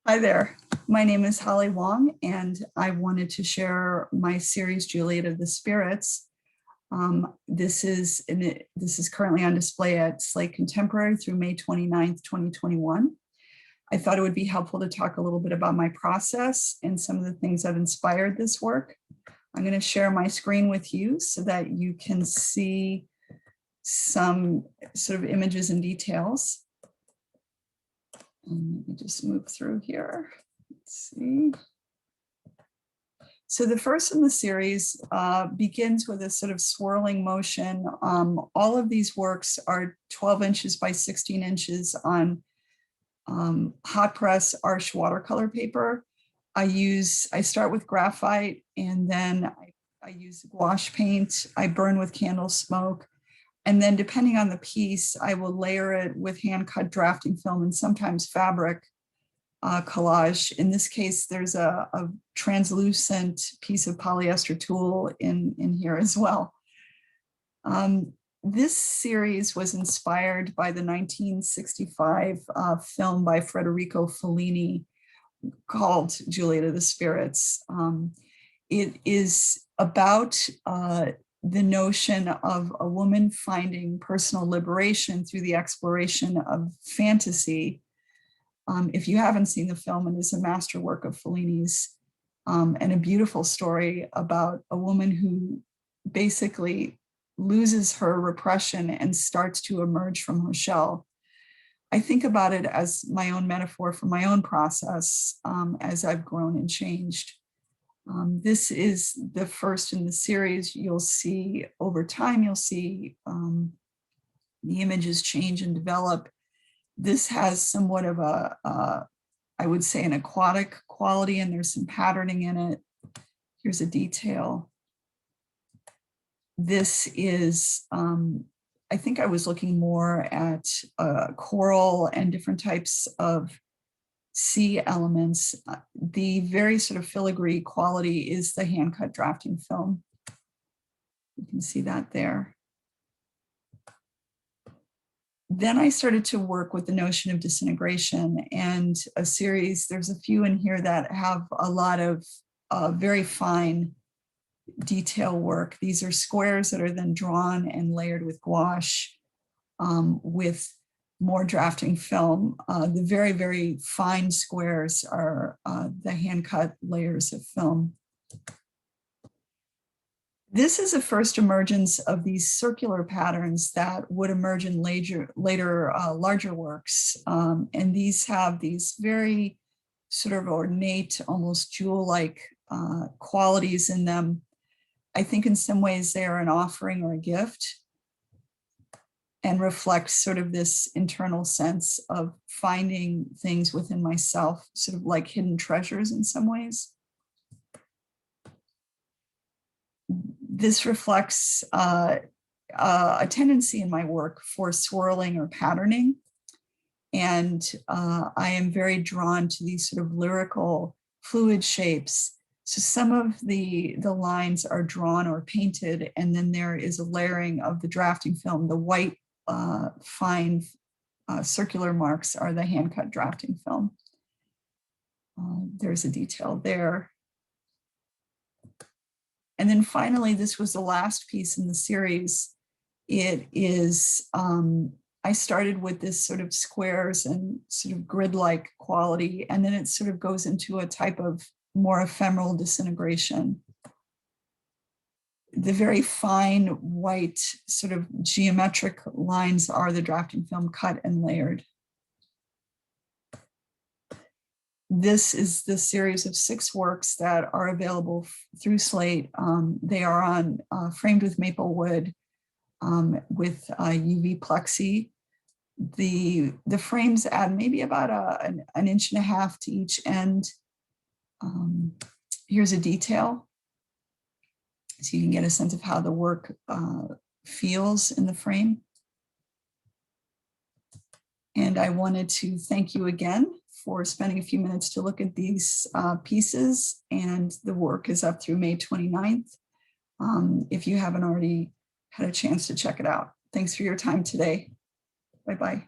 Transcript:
Hi there. My name is Holly Wong, and I wanted to share my series, Juliet of the Spirits. This is currently on display at Slate Contemporary through May 29th, 2021. I thought it would be helpful to talk a little bit about my process and some of the things that inspired this work. I'm going to share my screen with you so that you can see some sort of images and details. And let me just move through here. Let's see. So the first in the series begins with a sort of swirling motion. All of these works are 12 inches by 16 inches on hot press Arches watercolor paper. I start with graphite, and then I use gouache paint. I burn with candle smoke. And then depending on the piece, I will layer it with hand-cut drafting film and sometimes fabric collage. In this case, there's a translucent piece of polyester tulle in here as well. This series was inspired by the 1965 film by Federico Fellini called Juliet of the Spirits. It is about the notion of a woman finding personal liberation through the exploration of fantasy. If you haven't seen the film, it is a masterwork of Fellini's and a beautiful story about a woman who basically loses her repression and starts to emerge from her shell. I think about it as my own metaphor for my own process as I've grown and changed. This is the first in the series. You'll see over time, you'll see the images change and develop. This has somewhat of I would say an aquatic quality, and there's some patterning in it. Here's a detail. This is, I think I was looking more at coral and different types of sea elements. The very sort of filigree quality is the hand-cut drafting film. You can see that there. Then I started to work with the notion of disintegration, and there's a few in here that have a lot of very fine detail work. These are squares that are then drawn and layered with gouache with more drafting film. The very, very fine squares are the hand-cut layers of film. This is a first emergence of these circular patterns that would emerge in later larger works. And these have these very sort of ornate, almost jewel-like qualities in them. I think in some ways they are an offering or a gift, and reflects sort of this internal sense of finding things within myself, sort of like hidden treasures in some ways. This reflects a tendency in my work for swirling or patterning. And I am very drawn to these sort of lyrical fluid shapes. So some of the lines are drawn or painted, and then there is a layering of the drafting film. The white fine circular marks are the hand-cut drafting film. There's a detail there. And then finally, this was the last piece in the series. It is, I started with this sort of squares and sort of grid-like quality, and then it sort of goes into a type of more ephemeral disintegration. The very fine white sort of geometric lines are the drafting film cut and layered. This is the series of 6 works that are available through Slate. They are on framed with maple wood with UV plexi. The frames add maybe about an inch and a half to each end. Here's a detail, so you can get a sense of how the work feels in the frame. And I wanted to thank you again for spending a few minutes to look at these pieces, and the work is up through May 29th. If you haven't already had a chance to check it out. Thanks for your time today. Bye-bye.